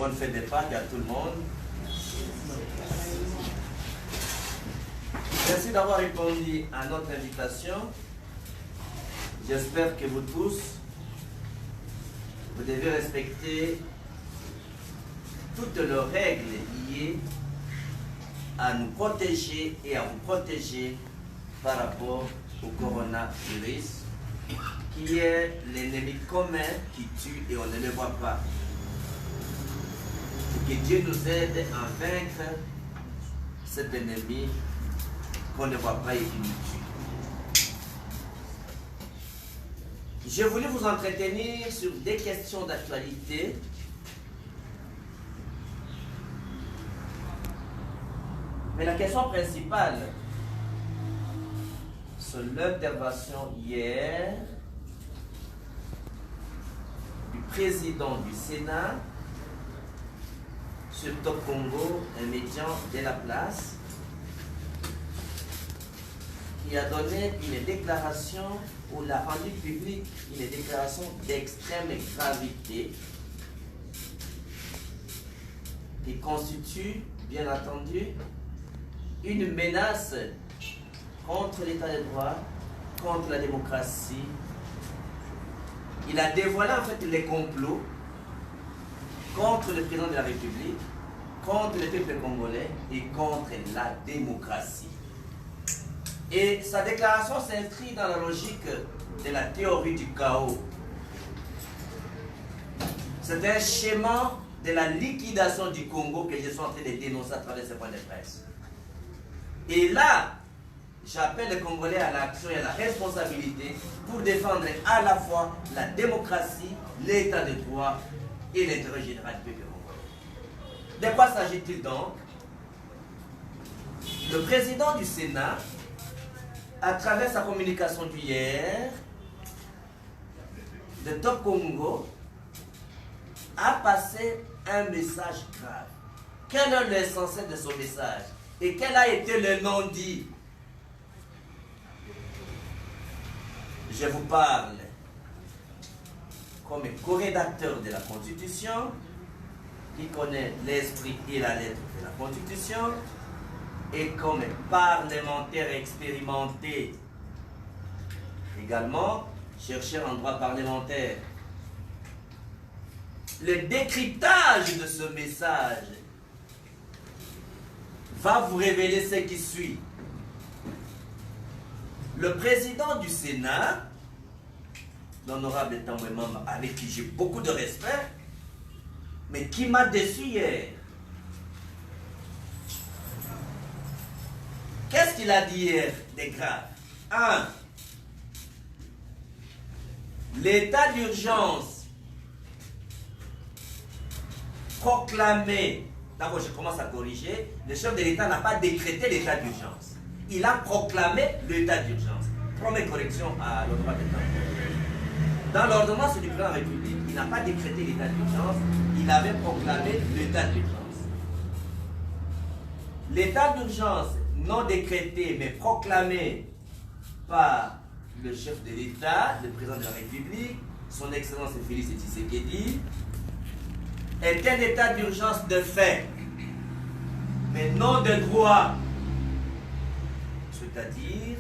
bonne fête de Pâques à tout le monde. Merci d'avoir répondu à notre invitation. J'espère que vous tous, vous devez respecter toutes les règles liées à nous protéger et à vous protéger par rapport au coronavirus, qui est l'ennemi commun qui tue et on ne le voit pas. Et que Dieu nous aide à vaincre cet ennemi qu'on ne voit pas et qui nous tue. J'ai voulu vous entretenir sur des questions d'actualité. Mais la question principale, c'est l'intervention hier du président du Sénat sur Top Congo, un média de la place, qui a donné une déclaration ou l'a rendu public une déclaration d'extrême gravité qui constitue, bien entendu, une menace contre l'état de droit, contre la démocratie. Il a dévoilé en fait les complots contre le président de la République, contre le peuple congolais et contre la démocratie. Et sa déclaration s'inscrit dans la logique de la théorie du chaos. C'est un schéma de la liquidation du Congo que je suis en train de dénoncer à travers ce point de presse. Et là, j'appelle les Congolais à l'action et à la responsabilité pour défendre à la fois la démocratie, l'état de droit et l'intérêt général du peuple congolais. De quoi s'agit-il donc? Le président du Sénat, à travers sa communication d'hier, de Top Congo, a passé un message grave. Quel est l'essentiel de son message? Et quel a été le non-dit? Je vous parle comme co-rédacteur de la Constitution, qui connaît l'esprit et la lettre de la Constitution, et comme parlementaire expérimenté, également chercheur en droit parlementaire. Le décryptage de ce message va vous révéler ce qui suit. Le président du Sénat, l'honorable Tambwe Mamba, avec qui j'ai beaucoup de respect, mais qui m'a déçu hier. Qu'est-ce qu'il a dit hier de grave? 1. L'état d'urgence proclamé, d'abord je commence à corriger, le chef de l'État n'a pas décrété l'état d'urgence. Il a proclamé l'état d'urgence. Première correction à l'honorable Tambwe. Dans l'ordonnance du président de la République, il n'a pas décrété l'état d'urgence, il avait proclamé l'état d'urgence. L'état d'urgence non décrété mais proclamé par le chef de l'État, le président de la République, son Excellence Félix Tshisekedi, est un état d'urgence de fait, mais non de droit. C'est-à-dire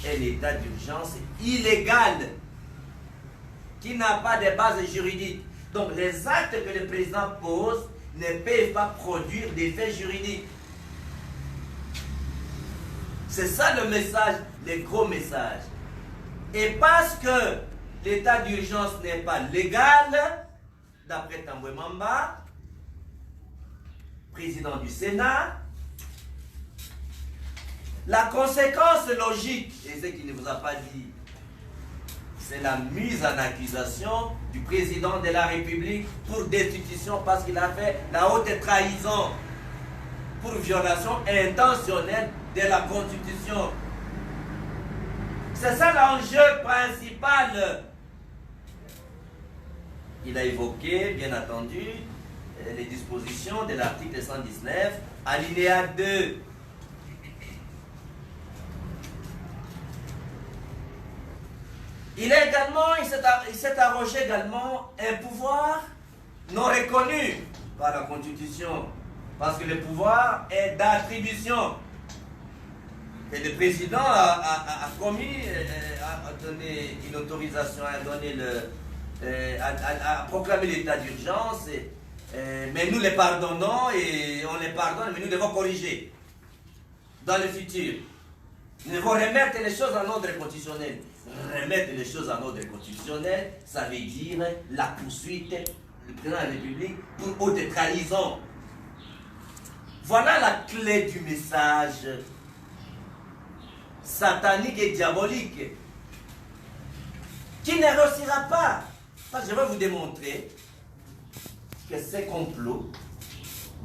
un état d'urgence illégal qui n'a pas de base juridique. Donc les actes que le président pose ne peuvent pas produire d'effets juridiques. C'est ça le message, le gros message. Et parce que l'état d'urgence n'est pas légal, d'après Tambwe Mamba, président du Sénat, la conséquence logique, et ce qu'il ne vous a pas dit, c'est la mise en accusation du président de la République pour destitution parce qu'il a fait la haute trahison pour violation intentionnelle de la Constitution. C'est ça l'enjeu principal. Il a évoqué, bien entendu, les dispositions de l'article 119, alinéa 2. Il s'est arrogé également un pouvoir non reconnu par la Constitution. Parce que le pouvoir est d'attribution. Et le président a donné une autorisation, a proclamé l'état d'urgence. Mais nous les pardonnons et on les pardonne, mais nous devons corriger dans le futur. Nous devons remettre les choses en ordre constitutionnel. Remettre les choses en ordre constitutionnel, ça veut dire la poursuite du président de la République pour haute trahison. Voilà la clé du message satanique et diabolique qui ne réussira pas. Parce que je vais vous démontrer que ces complots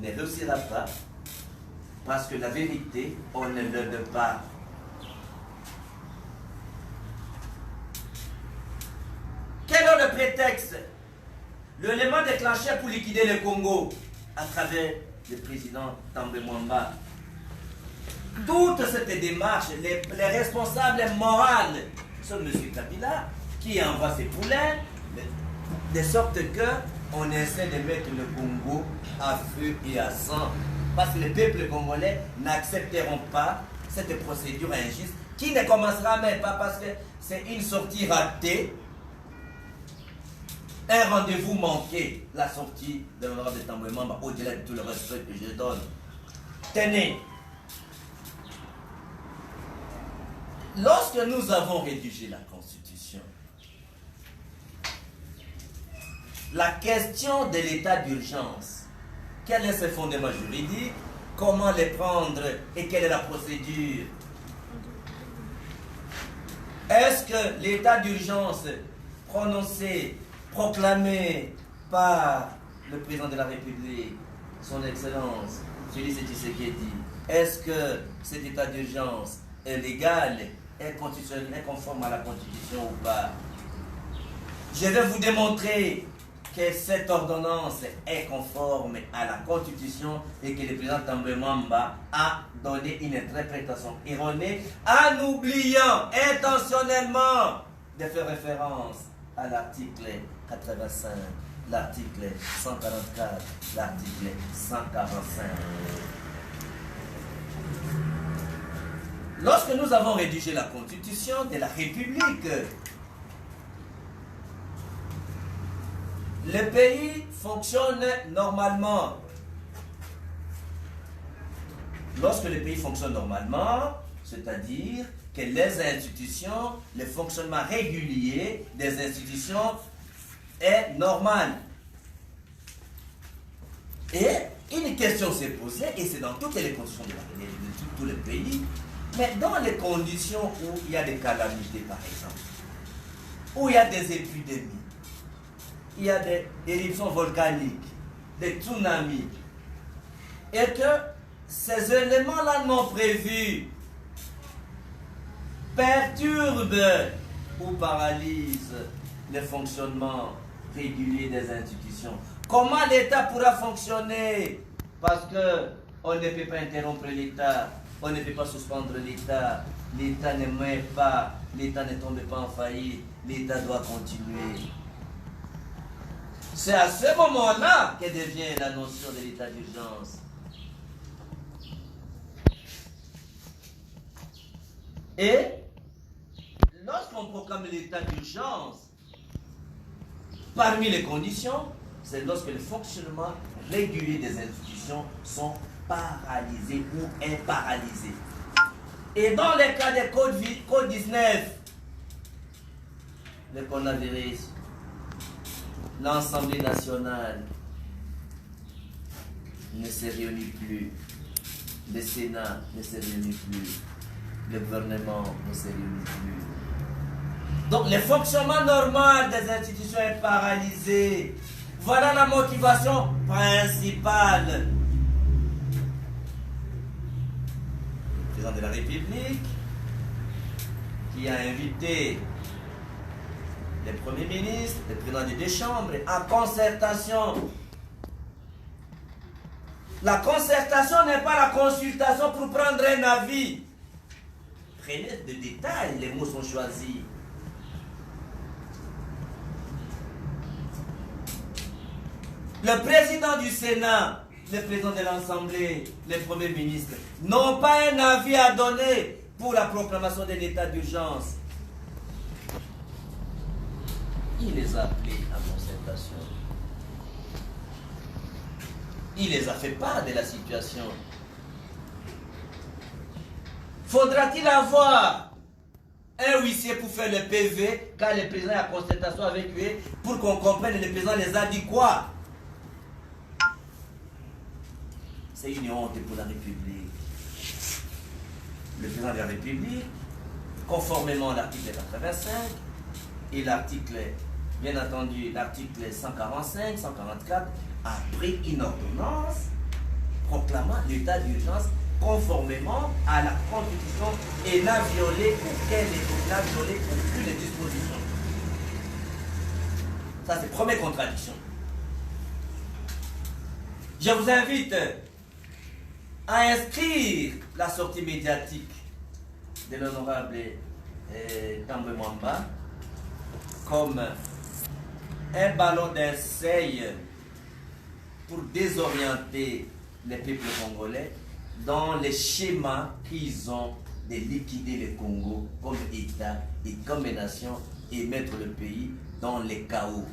ne réussira pas parce que la vérité, on ne le donne pas. Quel est le prétexte? L'élément déclencheur pour liquider le Congo à travers le président Thambwe Mwamba. Toute cette démarche, les responsables moraux sont M. Kabila qui envoie ses poulains de sorte qu'on essaie de mettre le Congo à feu et à sang. Parce que les peuples congolais n'accepteront pas cette procédure injuste qui ne commencera même pas parce que c'est une sortie ratée. Un rendez-vous manqué, la sortie de l'honorable Thambwe Mwamba, au-delà de tout le respect que je donne. Tenez, lorsque nous avons rédigé la Constitution, la question de l'état d'urgence, quel est ce fondement juridique, comment les prendre et quelle est la procédure? Est-ce que l'état d'urgence prononcé, proclamé par le président de la République, son Excellence, Félix Tshisekedi, est-ce que cet état d'urgence est légal, est constitutionnel, est conforme à la Constitution ou pas? Je vais vous démontrer que cette ordonnance est conforme à la Constitution et que le président Thambwe Mwamba a donné une interprétation erronée en oubliant intentionnellement de faire référence à l'article 85, l'article 144, l'article 145. Lorsque nous avons rédigé la Constitution de la République, le pays fonctionne normalement. Lorsque le pays fonctionne normalement, c'est-à-dire que les institutions, le fonctionnement régulier des institutions est normal. Et une question s'est posée, et c'est dans toutes les conditions de tous les pays, mais dans les conditions où il y a des calamités, par exemple, où il y a des épidémies, il y a des éruptions volcaniques, des tsunamis, et que ces éléments-là non prévus perturbent ou paralysent le fonctionnement régulier des institutions. Comment l'État pourra fonctionner? Parce qu'on ne peut pas interrompre l'État, on ne peut pas suspendre l'État, l'État ne meurt pas, l'État ne tombe pas en faillite, l'État doit continuer. C'est à ce moment-là que devient la notion de l'état d'urgence. Et lorsqu'on proclame l'état d'urgence, parmi les conditions, c'est lorsque le fonctionnement régulier des institutions sont paralysés ou imparalysés. Et dans le cas des Code 19, le coronavirus, l'Assemblée nationale ne se réunit plus, le Sénat ne se réunit plus, le gouvernement ne se réunit plus. Donc le fonctionnement normal des institutions est paralysé. Voilà la motivation principale. Le président de la République qui a invité les premiers ministres, les présidents des deux chambres, en concertation. La concertation n'est pas la consultation pour prendre un avis. Prenez de détails, les mots sont choisis. le président du Sénat, le président de l'Assemblée, le Premier ministre, n'ont pas un avis à donner pour la proclamation de l'état d'urgence. Il les a appelés à concertation. Il les a fait part de la situation. Faudra-t-il avoir un huissier pour faire le PV quand le président est en concertation avec lui pour qu'on comprenne le président les a dit quoi? C'est une honte pour la République. Le président de la République, conformément à l'article 85 et l'article, bien entendu, l'article 145, 144, a pris une ordonnance proclamant l'état d'urgence conformément à la Constitution et n'a violé aucune disposition. Ça, c'est la première contradiction. Je vous invite à inscrire la sortie médiatique de l'honorable Tambwe Mwamba comme un ballon d'essai pour désorienter les peuples congolais dans les schémas qu'ils ont de liquider le Congo comme État et comme nation et mettre le pays dans les chaos.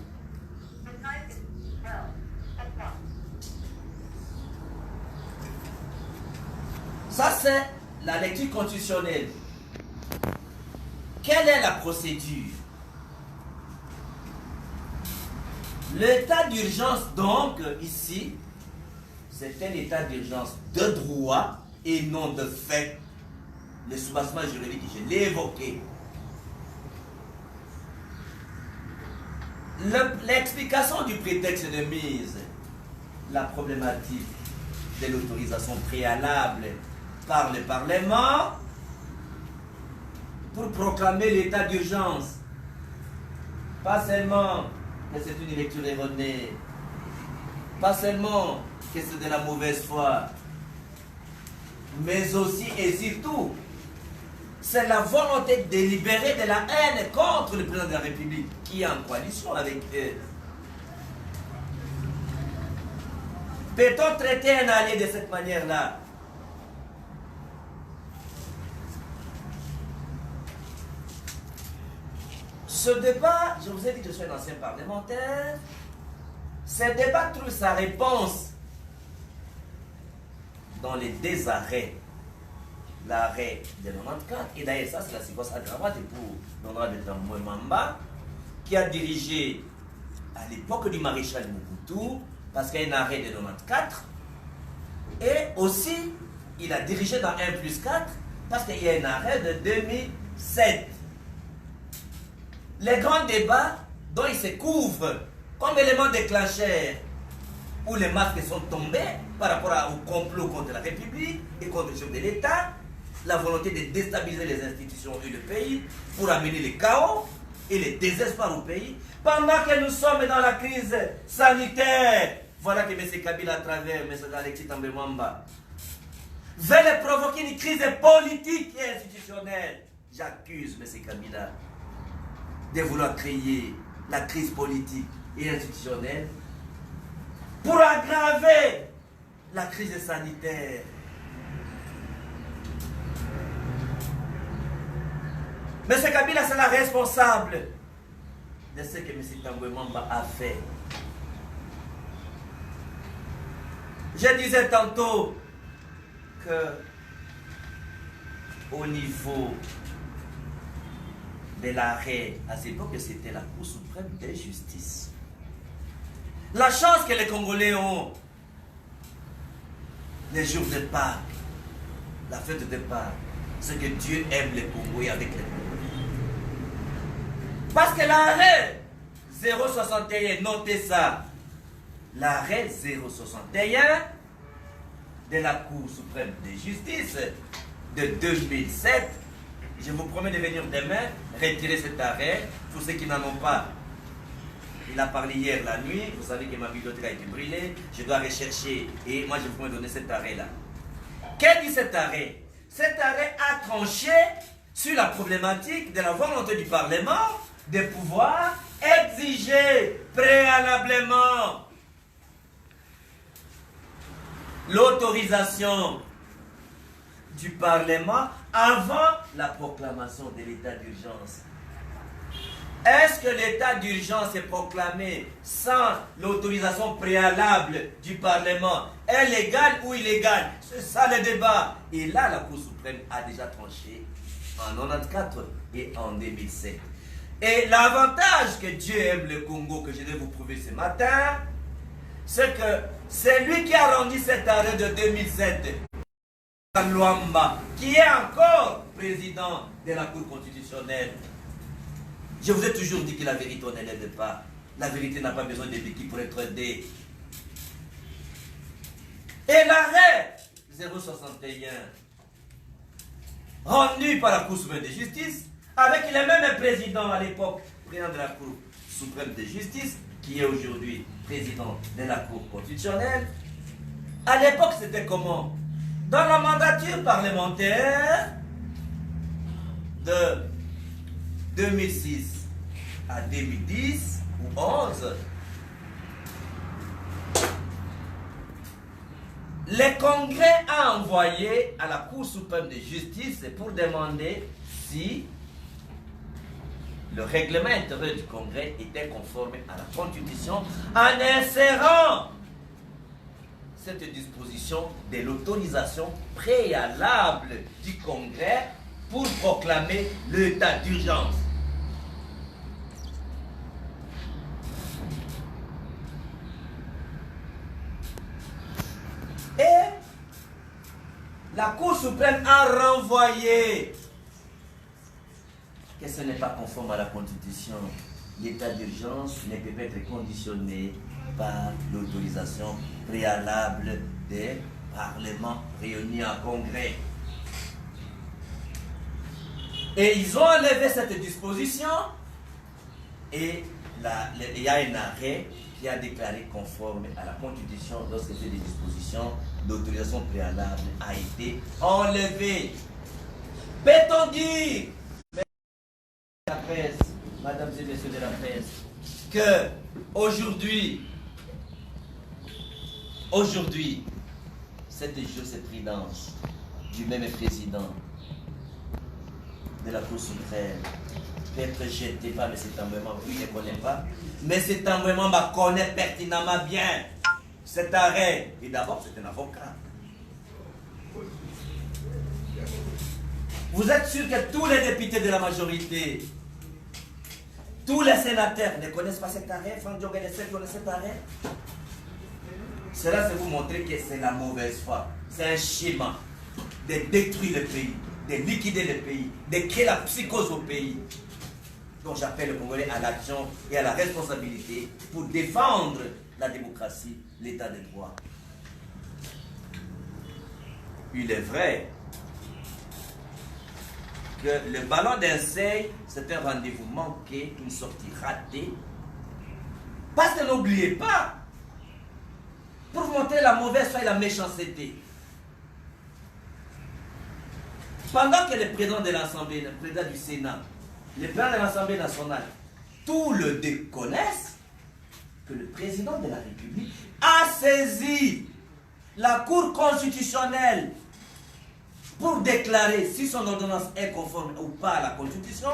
Ça, c'est la lecture constitutionnelle. Quelle est la procédure? L'état d'urgence, donc, ici, c'est un état d'urgence de droit et non de fait. Le soubassement juridique, je l'ai évoqué. L'explication du prétexte de mise, la problématique de l'autorisation préalable par le Parlement pour proclamer l'état d'urgence. Pas seulement que c'est une lecture erronée, pas seulement que c'est de la mauvaise foi, mais aussi et surtout, c'est la volonté délibérée de la haine contre le président de la République qui est en coalition avec eux. Peut-on traiter un allié de cette manière-là? Ce débat, je vous ai dit que je suis un ancien parlementaire, ce débat trouve sa réponse dans les deux arrêts. L'arrêt de 94, et d'ailleurs ça c'est la séquence aggravante pour l'honorable Tambwe Mwamba, qui a dirigé à l'époque du maréchal Mobutu, parce qu'il y a un arrêt de 94, et aussi il a dirigé dans 1+4, parce qu'il y a un arrêt de 2007. Les grands débats dont il se couvre comme élément déclencheur, où les masques sont tombés par rapport au complot contre la République et contre le chef de l'État, la volonté de déstabiliser les institutions et le pays pour amener le chaos et le désespoir au pays, pendant que nous sommes dans la crise sanitaire. Voilà que M. Kabila, à travers M. Alexis Tambwe Mwamba, veut provoquer une crise politique et institutionnelle. J'accuse M. Kabila de vouloir créer la crise politique et institutionnelle pour aggraver la crise sanitaire. M. Kabila, c'est la responsable de ce que M. Tambwe Mwamba a fait. Je disais tantôt que au niveau de l'arrêt, à cette époque, c'était la Cour suprême de justice. La chance que les Congolais ont, les jours de Pâques, la fête de Pâques, c'est que Dieu aime les Congolais avec les Congolais. Parce que l'arrêt 061, notez ça, l'arrêt 061 de la Cour suprême de justice de 2007, je vous promets de venir demain retirer cet arrêt. Pour ceux qui n'en ont pas, il a parlé hier la nuit. Vous savez que ma bibliothèque a été brûlée. Je dois rechercher et moi je vous promets de donner cet arrêt-là. Qu'est-ce dit cet arrêt? Cet arrêt a tranché sur la problématique de la volonté du Parlement de pouvoir exiger préalablement l'autorisation du Parlement avant la proclamation de l'état d'urgence. Est-ce que l'état d'urgence est proclamé sans l'autorisation préalable du Parlement? Est légal ou illégal? C'est ça le débat. Et là, la Cour suprême a déjà tranché en 1994 et en 2007. Et l'avantage que Dieu aime le Congo, que je vais vous prouver ce matin, c'est que c'est lui qui a rendu cet arrêt de 2007. Luamba, qui est encore président de la Cour constitutionnelle. Je vous ai toujours dit que la vérité, on n'élève pas. La vérité n'a pas besoin de béquilles pour être aidée. Et l'arrêt 061, rendu par la Cour suprême de justice, avec le même président à l'époque, président de la Cour suprême de justice, qui est aujourd'hui président de la Cour constitutionnelle. À l'époque, c'était comment? Dans la mandature parlementaire de 2006 à 2010 ou 11, le Congrès a envoyé à la Cour suprême de justice pour demander si le règlement intérieur du Congrès était conforme à la Constitution en insérant cette disposition de l'autorisation préalable du Congrès pour proclamer l'état d'urgence. Et la Cour suprême a renvoyé que ce n'est pas conforme à la Constitution. L'état d'urgence ne peut pas être conditionné par l'autorisation préalable des parlements réunis en congrès. Et ils ont enlevé cette disposition et il y a un arrêt qui a déclaré conforme à la Constitution lorsque ces dispositions d'autorisation préalable a été enlevée. Peut-on dire, la presse, mesdames et messieurs de la presse, que aujourd'hui, cette jurisprudence du même président de la Cour suprême peut être jetée par cet envoiement, il ne connaît pas, mais cet envoiement connaît pertinemment bien cet arrêt. Et d'abord, c'est un avocat. Vous êtes sûr que tous les députés de la majorité, tous les sénateurs ne connaissent pas cet arrêt? Franck Diogué connaît cet arrêt? Cela, c'est vous montrer que c'est la mauvaise foi. C'est un schéma de détruire le pays, de liquider le pays, de créer la psychose au pays. Donc j'appelle le Congolais à l'action et à la responsabilité pour défendre la démocratie, l'état de droit. Il est vrai que le ballon d'essai, c'est un rendez-vous manqué, une sortie ratée. Parce que n'oubliez pas, pour montrer la mauvaise foi et la méchanceté, pendant que le président de l'Assemblée, le président du Sénat, le président de l'Assemblée nationale, tout le déconnaissent, que le président de la République a saisi la Cour constitutionnelle pour déclarer si son ordonnance est conforme ou pas à la Constitution,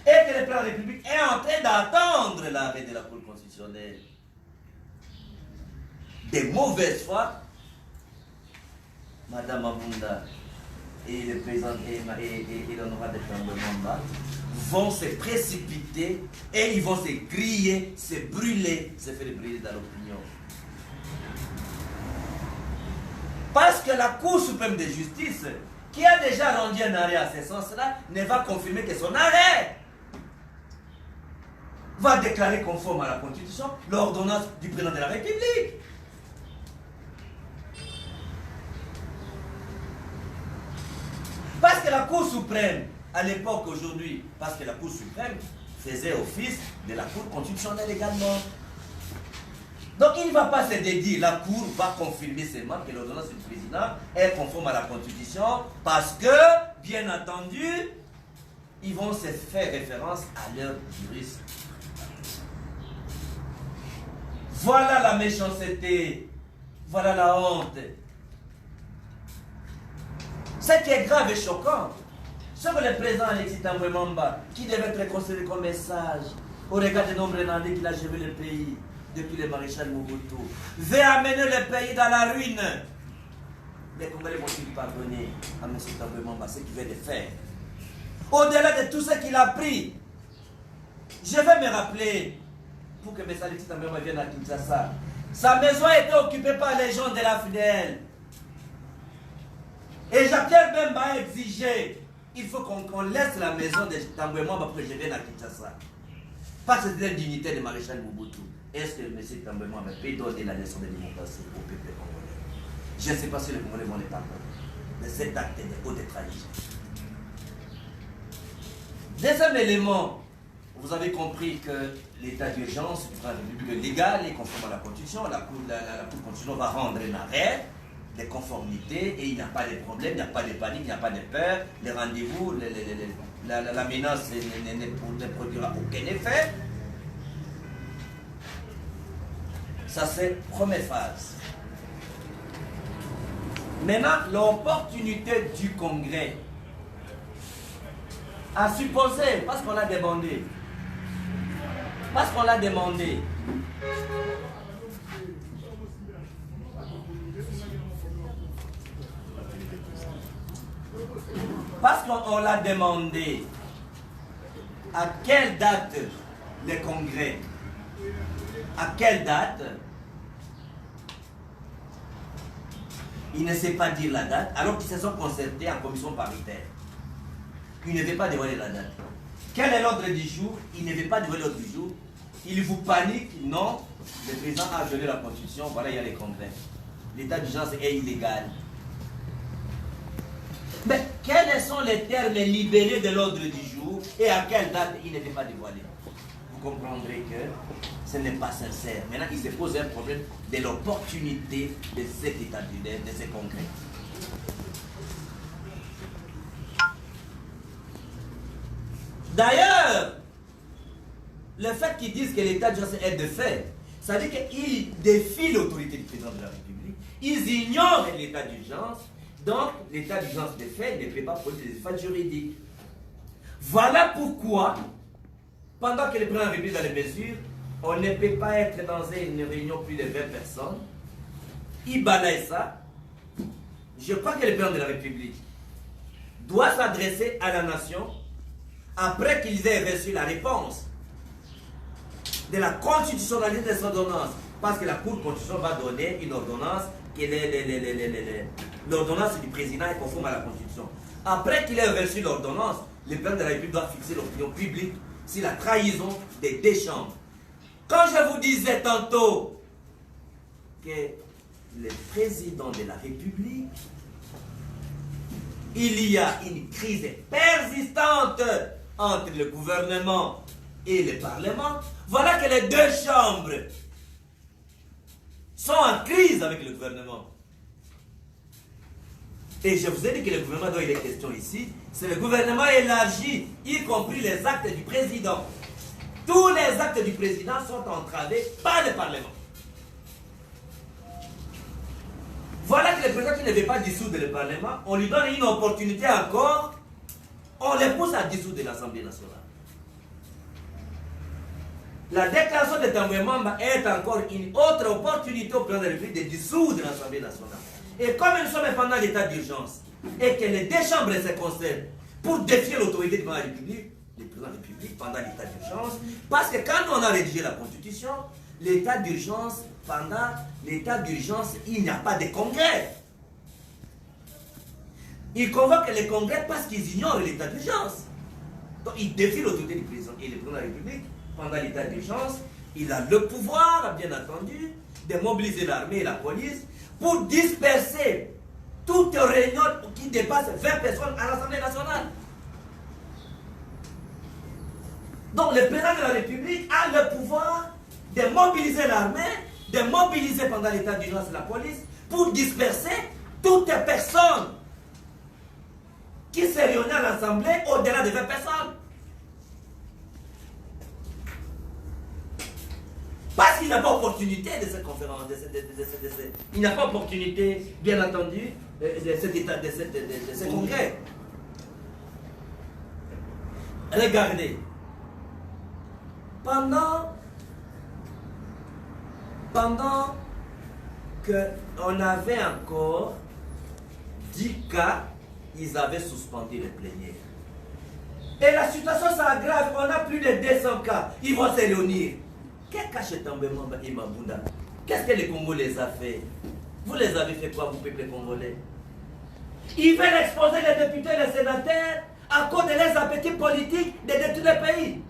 et que le président de la République est en train d'attendre l'arrêt de la Cour constitutionnelle. Des mauvaises foi, Madame Abunda et le président et l'honorable Mamba vont se précipiter et ils vont se griller, se brûler, se faire brûler dans l'opinion. Parce que la Cour suprême de justice, qui a déjà rendu un arrêt à ce sens-là, ne va confirmer que son arrêt va déclarer conforme à la Constitution l'ordonnance du président de la République. Parce que la Cour suprême, à l'époque aujourd'hui, parce que la Cour suprême faisait office de la Cour constitutionnelle également. Donc il ne va pas se dédier, la Cour va confirmer seulement que l'ordonnance du président est conforme à la Constitution parce que, bien entendu, ils vont se faire référence à leur juriste. Voilà la méchanceté, voilà la honte. Ce qui est grave et choquant, c'est que le président Alexis Thambwe Mwamba, qui devait être considéré comme message au regard des nombreux années qu'il a géré le pays depuis le maréchal Mobutu, veut amener le pays dans la ruine. Les Congolais vont-ils pardonner à M. Thambwe Mwamba ce qu'il vient de faire? Au-delà de tout ce qu'il a pris, je vais me rappeler, pour que M. Alexis Thambwe Mwamba vienne à Kinshasa, sa maison a été occupée par les gens de la FDL. Et Jacques Bemba a exigé, il faut qu'on laisse la maison de Thambwe Mwamba pour que je vienne à Kinshasa. Parce que c'est une dignité de maréchal Mobutu. Est-ce que M. Thambwe Mwamba peut donner la leçon de démocratie au peuple congolais? Je ne sais pas si les Congolais vont les pardonner. Mais cet acte de haute trahison. Deuxième élément, vous avez compris que l'état d'urgence du président de la République est légal et conforme à la Constitution. La Cour constitutionnelle va rendre un arrêt de conformité et il n'y a pas de problème, il n'y a pas de panique, il n'y a pas de peur. Les rendez-vous, la menace ne produira aucun effet. Ça, c'est la première phase. Maintenant, l'opportunité du Congrès à supposer, parce qu'on l'a demandé, parce qu'on l'a demandé, à quelle date le Congrès, à quelle date, il ne sait pas dire la date, alors qu'ils se sont concertés en commission paritaire. Il ne veut pas dévoiler la date. Quel est l'ordre du jour? Il ne veut pas dévoiler l'ordre du jour. Il vous panique? Non. Le président a violé la Constitution, voilà, il y a les congrès. L'état d'urgence est illégal. Mais quels sont les termes libérés de l'ordre du jour et à quelle date il ne veut pas dévoiler? Vous comprendrez que ce n'est pas sincère. Maintenant, il se pose un problème de l'opportunité de cet état de ce congrès. D'ailleurs, le fait qu'ils disent que l'état d'urgence est de fait, ça veut dire qu'ils défient l'autorité du président de la République, ils ignorent l'état d'urgence, donc l'état d'urgence de fait ne peut pas produire des effets juridiques. Voilà pourquoi, pendant que le président de la République dans les mesures, on ne peut pas être dans une réunion plus de 20 personnes, il balaye ça. Je crois que le président de la République doit s'adresser à la nation après qu'ils aient reçu la réponse de la constitutionnalité de cette ordonnance, parce que la Cour constitutionnelle va donner une ordonnance, l'ordonnance du président est conforme à la Constitution. Après qu'il ait reçu l'ordonnance, le président de la République doit fixer l'opinion publique sur la trahison des deux chambres. Quand je vous disais tantôt que le président de la République, il y a une crise persistante entre le gouvernement et le Parlement, voilà que les deux chambres sont en crise avec le gouvernement. Et je vous ai dit que le gouvernement dont il est question ici, c'est le gouvernement élargi, y compris les actes du président. Tous les actes du président sont entravés par le Parlement. Voilà que le président qui ne veut pas dissoudre le Parlement, on lui donne une opportunité encore, on les pousse à dissoudre l'Assemblée nationale. La déclaration de Thambwe Mwamba est encore une autre opportunité au président de la République de dissoudre l'Assemblée nationale. Et comme nous sommes pendant l'état d'urgence et que les deux chambres se concernent pour défier l'autorité de la République, le président de la République pendant l'état d'urgence, parce que quand on a rédigé la Constitution, l'état d'urgence, pendant l'état d'urgence, il n'y a pas de congrès. Ils convoquent les congrès parce qu'ils ignorent l'état d'urgence. Donc ils défient l'autorité du président. Et le président de la République, pendant l'état d'urgence, il a le pouvoir, bien entendu, de mobiliser l'armée et la police pour disperser toute réunion qui dépasse 20 personnes à l'Assemblée nationale. Donc le président de la République a le pouvoir de mobiliser l'armée, de mobiliser pendant l'état d'urgence la police pour disperser toute personne qui s'est réunie à l'Assemblée au-delà de 20 personnes. Parce qu'il n'a pas opportunité opportunité de cette conférence, il n'y a pas opportunité, bien entendu, de cet état, de ce congrès. Regardez, pendant qu'on avait encore 10 cas, ils avaient suspendu les plénières. Et la situation s'aggrave, on a plus de 200 cas, ils vont se réunir. Qu'est-ce que les Congolais les a fait? Vous les avez fait quoi, vous, peuple congolais? Ils veulent exposer les députés et les sénateurs à cause de leurs appétits politiques de détruire le pays.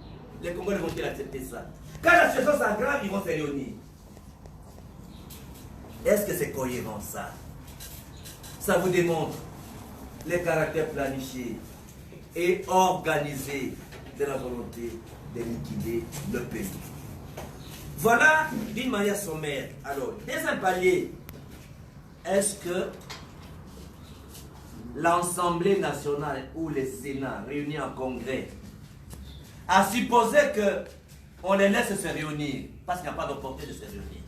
Les Congolais vont-ils accepter ça? Quand la situation s'aggrave, ils vont se réunir. Est-ce que c'est cohérent ça? Ça vous démontre le caractère planifié et organisé de la volonté de liquider le pays. Voilà d'une manière sommaire. Alors, deuxième palier, est-ce que l'Assemblée nationale ou le Sénat réunis en congrès a supposé qu'on les laisse se réunir parce qu'il n'y a pas d'opportunité de se réunir?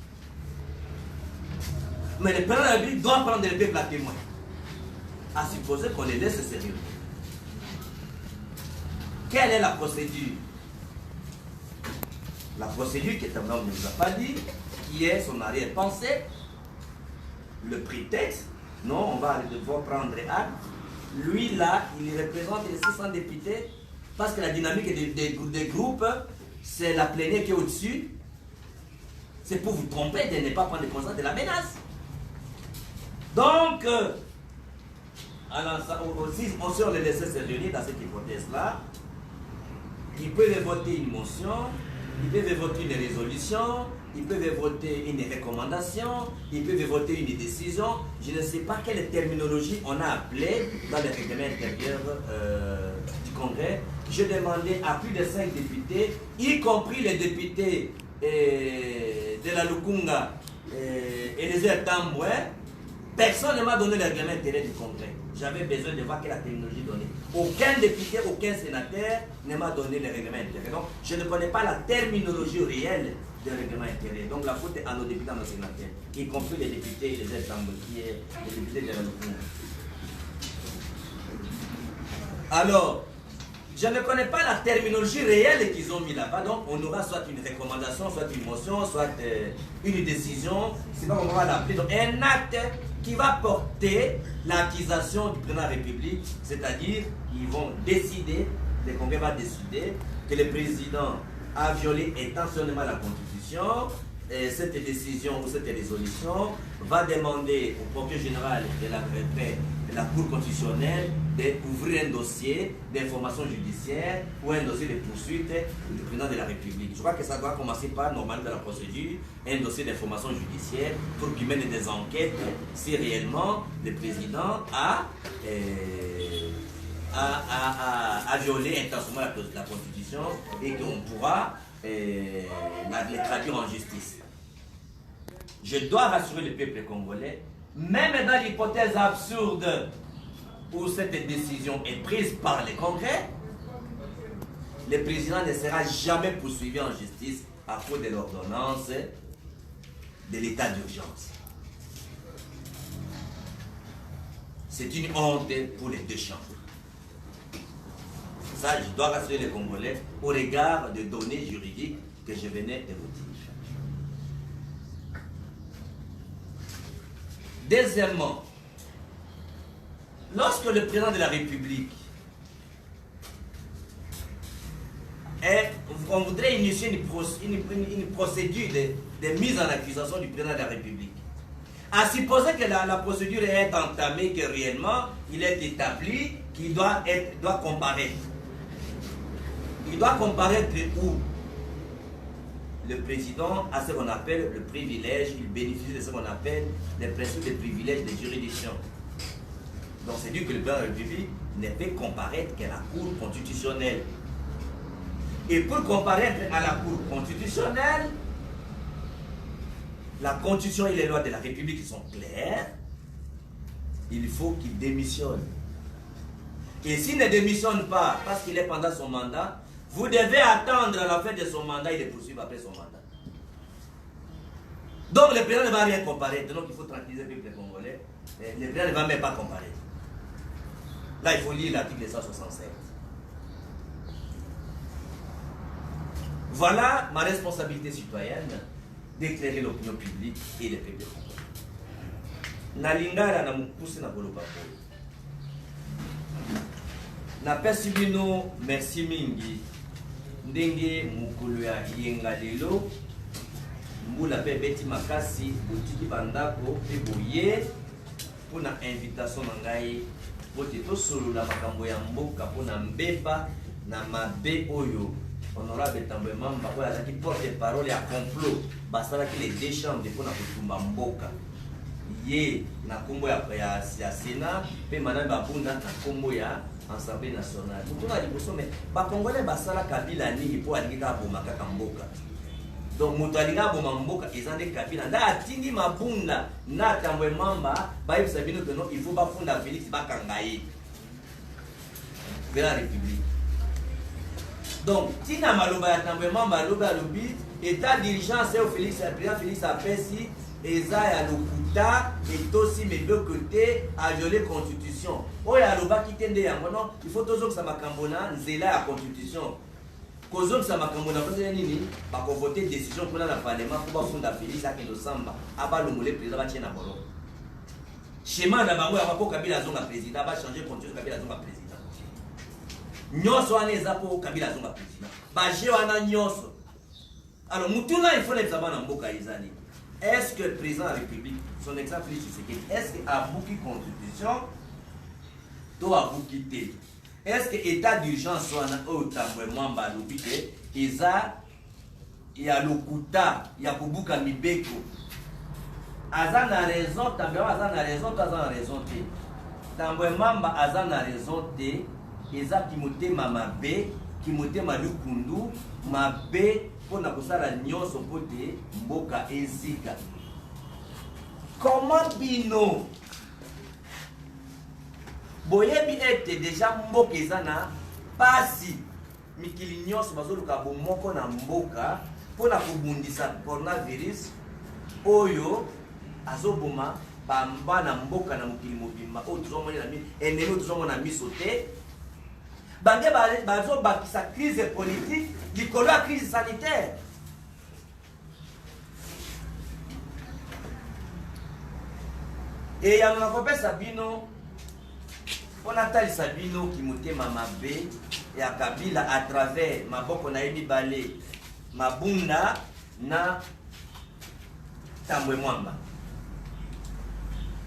Mais le président de la République doit prendre le peuple à témoin. À supposer qu'on les laisse se réunir. Quelle est la procédure? La procédure qui est on ne nous a pas dit, qui est son arrière-pensée, le prétexte. Non, on va devoir prendre acte. Lui là, il représente les 600 députés parce que la dynamique des groupes, c'est la plénière qui est au-dessus. C'est pour vous tromper de ne pas prendre conscience de la menace. Donc, si on les laissait se réunir dans cette hypothèse-là, ils peuvent voter une motion, ils peuvent voter une résolution, ils peuvent voter une recommandation, ils peuvent voter une décision. Je ne sais pas quelle terminologie on a appelée dans le règlement intérieur du Congrès. Je demandais à plus de 5 députés, y compris les députés de la Lukunga et les Tamboué. Personne ne m'a donné le règlement intérieur du Congrès. J'avais besoin de voir quelle la terminologie donnée. Aucun député, aucun sénateur ne m'a donné le règlement intérieur. Donc, je ne connais pas la terminologie réelle du règlement intérieur. Donc, la faute est à nos députés, à nos sénateurs, y compris les députés, les aides-tambouriers, les députés de la Lukuna. Alors, je ne connais pas la terminologie réelle qu'ils ont mis là-bas. Donc, on aura soit une recommandation, soit une motion, soit une décision. C'est pas comment on va l'appeler. Donc, un acte qui va porter l'accusation du président de la République, c'est-à-dire qu'ils vont décider, le Congrès va décider que le président a violé intentionnellement la Constitution. Et cette décision ou cette résolution va demander au procureur général de la Cour constitutionnelle d'ouvrir un dossier d'information judiciaire ou un dossier de poursuite du président de la République. Je crois que ça doit commencer par, normalement, dans la procédure, un dossier d'information judiciaire pour qu'il mène des enquêtes si réellement le président a violé intentionnellement la Constitution et qu'on pourra les traduire en justice. Je dois rassurer le peuple congolais, même dans l'hypothèse absurde où cette décision est prise par le Congrès, le président ne sera jamais poursuivi en justice à cause de l'ordonnance de l'état d'urgence. C'est une honte pour les deux chambres. Ça, je dois rassurer les Congolais au regard des données juridiques que je venais de vous dire. Deuxièmement, lorsque le président de la République on voudrait initier une procédure de mise en accusation du président de la République, à supposer que la procédure est entamée, que réellement il est établi qu'il doit comparaître. Il doit comparaître où? Le président a ce qu'on appelle le privilège, il bénéficie de ce qu'on appelle les principes de privilège de juridiction. Donc c'est dit que le président de la République ne peut comparaître qu'à la Cour constitutionnelle. Et pour comparaître à la Cour constitutionnelle, la Constitution et les lois de la République sont claires, il faut qu'il démissionne. Et s'il ne démissionne pas parce qu'il est pendant son mandat, vous devez attendre à la fin de son mandat et le poursuivre après son mandat. Donc le président ne va rien comparer. Donc il faut tranquilliser le peuple congolais. Le président ne va même pas comparer. Là, il faut lire l'article 167. Voilà ma responsabilité citoyenne d'éclairer l'opinion publique et le peuple congolais. Nalingala na mupuse na boloba boy. Na pesi bino merci mingi. Ndenge mukulu ya yenga lelo. Mbula pe beti makasi botiki bandako pe boye pona invitation na ngai bote to solo la makambo ya mboka pona mbeba na mabe oyo honorable Tambwe Mamba oyo azaki porte parole ya complot basalaki les deux chambres pona kotumba mboka ye na kombo ya Sénat pe madame Babunda na kombo ya Assemblée nationale. Mutuna liboso me ba congolais basala kabila nini po alingi ka bomaka ka mboka. Donc mutalinga boma mboka ezande kabila nda atindi mabunda na Tambwe Mamba ba yebisa bino que non il faut ba funda Félix Bakangaye de la République. Donc tina maloba ya Tambwe Mamba loba lobi état d'urgence au Félix président Félix apesi eza ya lokuta et aussi mes deux côtés à violer constitution. Oya loba kitende yango non il faut toujours que ça makambo na nzela ya constitution. Kozo ça makambo na kozo nini ba ko voter décision pour la parlement pour ba funda Félix akendo samba aba longole président ba tiena bolo. Schéma na bango ya ko Kabila zonga président ba changer constitution Kabila zonga président. Nyonso ane za po Kabila zonga président. Ba je wana nyonso. Alors mutuna il faut les abana mboka izani. Est-ce que le président de la République, son excellence Félix Tshisekedi, est-ce qu'il a bouclé la constitution? Doit vous quitter. Est-ce que l'état d'urgence soit au Tambwe Mamba l'obité? Il y a le Kuta, il y a Kubuka Mibeko. Azan a raison, Tambwe Mamba a raison, Azan a raison. Tambwe Mamba Azan a raison. Eza Kimote Mamabe, Kimote Malukundu, Mabe. Pour na kosala nyonso pote mboka ezika. Comment bino boyebi ete déjà mboka ezana pasi mikili nyonso bazoluka bomoko na mboka pona kobundisa coronavirus oyo azoboma bamba na mboka na mokili mobimba oyo tozomona na ennemi oyo tozomona miso te. Bande bazo bakisa crise politique, likolo ya crise sanitaire. Et yango na kopesa Sabino, on attali Sabino qui motema mabe ya Kabila à travers maboko na yebi balé, mabunda na Tambwe Mwamba.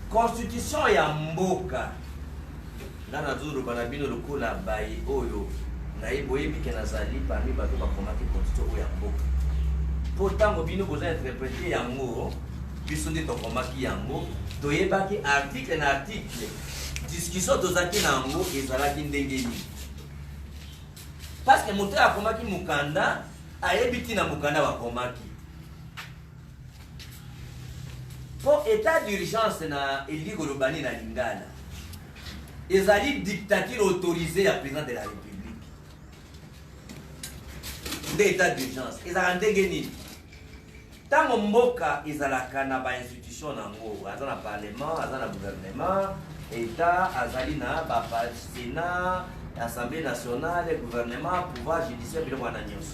Constitution ya mboka. Nana zuru banabino lokola bayi oyo na iboyebi ke nazali parmi bato bakomaki constitution oyo ya mboka. Pourtant bino boza interpréter yango biso nde tokomaki yango toyebaki article na article discussion tozaki nango ezalaki ndenge nini. Parce que moto akomaki mukanda ayebi tina mukanda bakomaki. Pour état d'urgence na Elie Golobani na Lingala. Ils allaient dictature autorisée à président de la République. D'état d'urgence. Ils allaient gagner. Tant que Mboka, ils allaient na ba institution nango, azana parlement, azana gouvernement, état, azalina ba Sénat, Assemblée nationale, gouvernement, pouvoir judiciaire, bilo wana nyonso.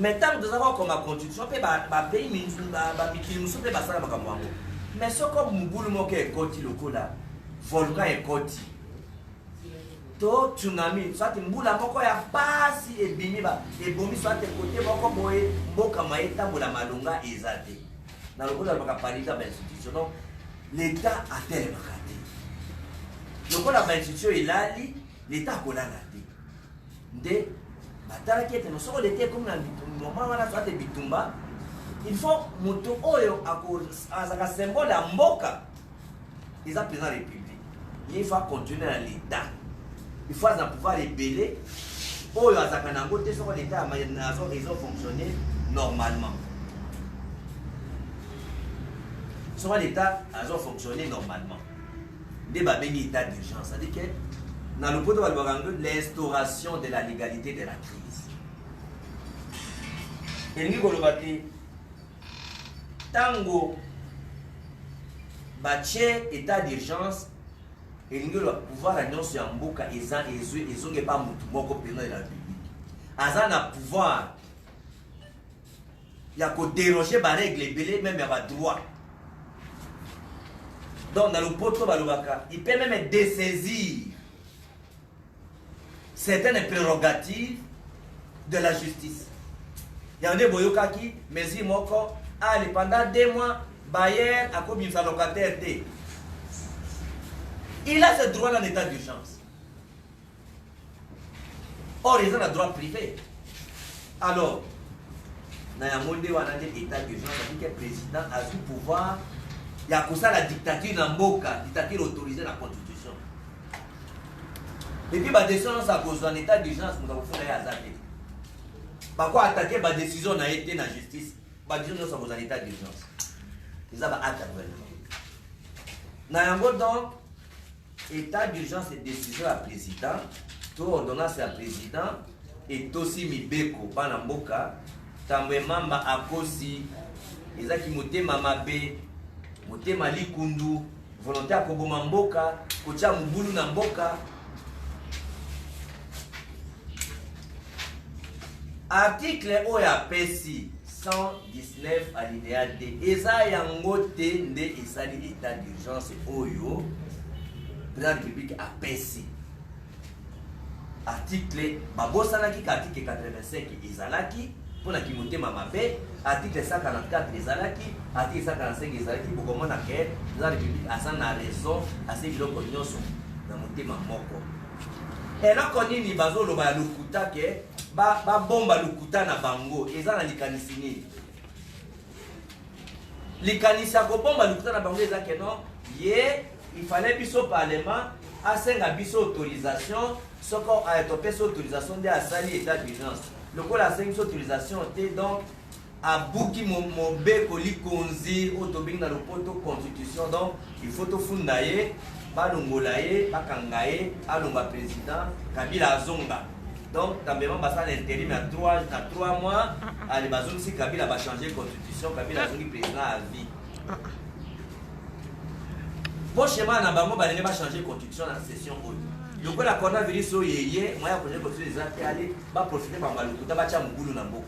Mais tant que nous avons comme constitution, ba pays ba mikili musu pe basala makambo yango. Mais ce comme Mugulu Moke est koti lokola, volcan est koti. To tsunami, soit mbula moko ya pasi et bimiba, et bomi soit côté moko boye, mboka maeta mbula malunga ezate. Na lokola baka parita ba institution. Donc l'État a tel makate. Lokola ba institution ilali, l'État kola ngate. Nde batala kiete no soko l'État comme na bitumba, mama wana soit bitumba. Il faut moto oyo azaka symbole ya mboka. Ils ont président de la République. Il faut continuer à l'État. Il faut pouvoir rébeller. Oyo azaka nango te soko l'État ils ont fonctionné normalement. Soko l'État ils ont fonctionné normalement. Des babengi état d'urgence, c'est-à-dire que dans le poto l'instauration de la légalité de la crise. Et nous tango bache état d'urgence et nous le pouvoir annoncer en mboka ils ont pas mutu moko président de la République azana pouvoir il y a que déroger ba règle belé même à droit donc dans le poto balobaka il peut même dessaisir certaines prérogatives de la justice. Il y a un boyokaki mais il moko allez pendant 2 mois Bayer a commis sa locataire. Il a ce droit dans l'état d'urgence. Or, ils ont un droit privé. Alors, dans le monde où on a l'état d'urgence, on dit que le président a tout pouvoir. Il y a comme ça la dictature dans Mboka, dictature autorisée dans la Constitution. Et puis, la décision, ça cause d'un état d'urgence, nous avons fait un hasard. Par quoi attaquer la décision a été dans la justice, la décision, ça cause un état d'urgence. Ils ont attaqué. Donc, état d'urgence et décision à président, tout ordonnance à président, et aussi Mibeko, Panamboka, Tamwe Mamba Akosi, ils ont qui monté Mamabe, monté Malikundu, volontaire Koboma Mboka, Kocha Mubulu Namboka. Article OAPC 119 alinéa D. Eza yangote nde esali état d'urgence Oyo. Président de la République a PSI. Article Babosanaki, article 85 Izalaki, pour la Kimote Mamabe, article 144 Izalaki, article 145 Izalaki, pour comment on a créé, le président de la République a sa raison, à ce qu'il a connu dans mon thème Moko. Et là, on dit Bazo Loba Lukuta, que ba bomba Lukuta na bango, et ça, on a l'ikanisini. L'ikanisini, ko bomba Lukuta na bango, et ça, que non, il fallait biso parlement à 5 autorisation ce qu'on a été autorisation de la salle état d'urgence le coup la 5 autorisation était donc à bouki mon bekoli konzi autobing dans le poto constitution donc il faut tout fundaye balongolaye bakangaye alonga président Kabila Zonga donc tambement basa l'intérim à 3 mois allez bazon si Kabila va changer constitution Kabila Zongi président à vie. Bon schéma na bango balenge ba changer constitution dans la session oyo. Yoko la coronavirus o yeye, moi ya projet constitution des actes aller ba profiter ba malukuta ba cha mugulu na mboka.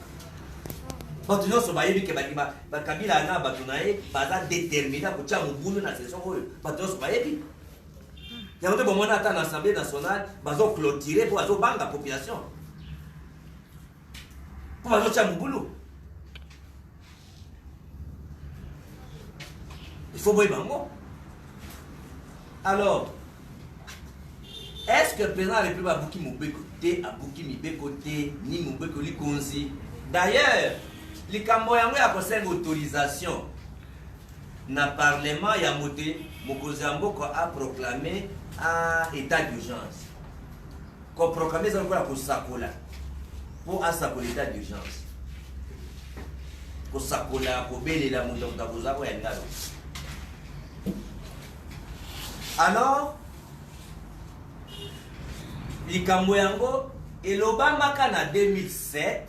Bato nyonso bayebi ke ba Kabila na bato na ye baza déterminé ko cha mugulu na session oyo. Bato nyonso bayebi. Yango te bomona ata na assemblée nationale bazo clôturer pour bazo banga population. Pour bazo cha mugulu. Il faut boire bango. Alors, est-ce que le président de la République a bouki Moubekote, a bouki Mibekote, ni Moubekoli Konzi? D'ailleurs, le Kamboyango a conseillé autorisation. Dans le Parlement, il y a Mokozambo a proclamé un état d'urgence. Qu'on a proclamé ça pour Sakola. Pour Sakola état d'urgence. Pour Sakola, pour Béléla, Moutabouzabo et Ngalo. Alors, likambo yango elobamaka na 2007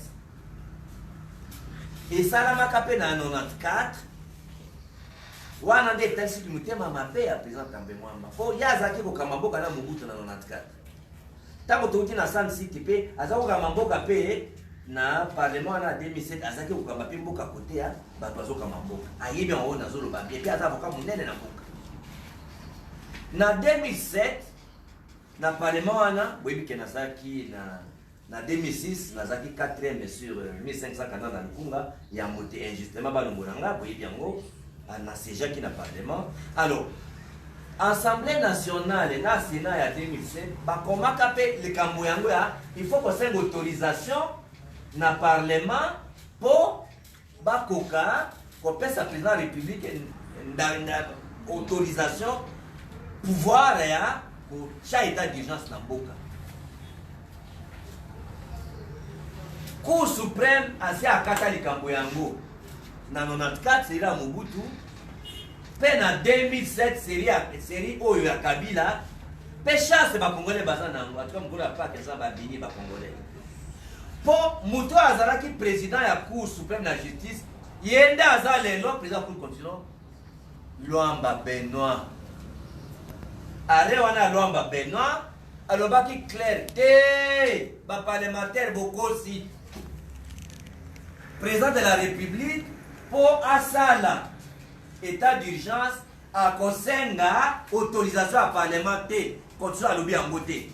esalamaka pe na 94 wana nde etalisi motema mabe ya président Tambe Mwamba po ye azalaki kokamba mboka na Mobutu na 94 ntango touti na Sun City mpe aza kokamba mboka mpe na parlement wana 2007 azalaki kokamba mpe mboka kote ya bato azokamba mboka ayebi yango nazoloba mpe aza avoka monene na mboka. Na 2007, na parlement wana, boyebi ke nazaki na 2006, nazaki 4e sur 1540 na Lukunga, ya mote injustement balongolanga, boyebi yango, na sejaki na parlement. Alors, Assemblée nationale na Sénat ya 2007, bakomaka pe likambo yango ya, il faut qu'on autorisation na parlement pour bakoka, qu'on pèse à président de la République autorisation pouvoir ya pour chaque état d'urgence dans Boka. Cour suprême assez à Katali Kamboyango. Dans 94 c'est là Mobutu. Puis en 2007 série Oyo ya Kabila. Puis chance ba Congolais bazan nango. En tout cas Mkola pas que ça va bini ba Congolais. Pour Muto Azalaki président ya Cour suprême de la justice Yenda Azale, le président pour continuer. Luamba Benoît. Arewana Luamba Benoît. Alors, qui clair, parlementaire Bokosi, président de la République, pour Asala, état d'urgence, à Kosenga, autorisation à parlementer, continue à l'oublier en beauté.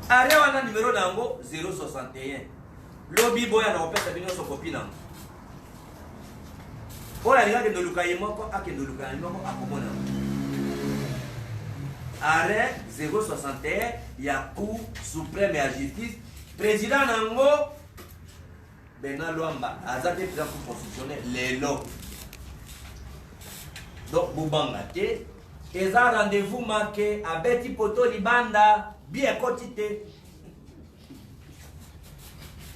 Arewana numéro d'ango 061. Lobby boya na opesa bino so copine. Ola linga ke ndoluka yemoko akendoluka yemoko akomona. Arrêt 061 ya Cour suprême ya justice président nango Benoît Luamba azate président constitutionnel lelo. Donc bubanga te eza rendez-vous marqué à Betty Poto Libanda bien quotité.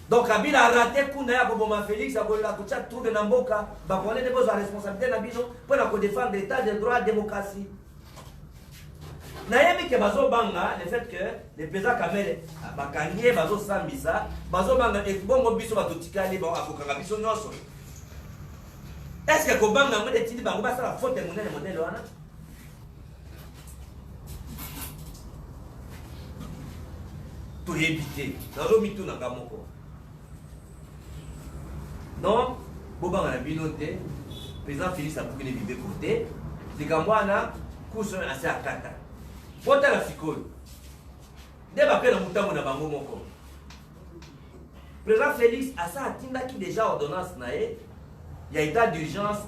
Donc Kabila a raté kuna ya Boboma Félix a la kucha tour de Namboka ba connaît des besoins responsabilité na biso pour la défendre l'état de droit démocratie. Nayemi ke bazo banga le fait que le président Kamele bakanye bazo sambisa bazo banga et bongo biso batotikali ba akokanga biso nyonso. Est-ce que kobanga mo etindi bango ba sala faute monene modèle wana? Pour éviter nazo mitu na kamoko. Non, Bobanga na binote, président Félix a pris les bébés côté, les Gambouana, couche assez à Kata. Pota la ficole. Débarqué dans Moutamou na Bango Moko. Président Félix a ça atteint qui déjà ordonnance naé, il y a état d'urgence,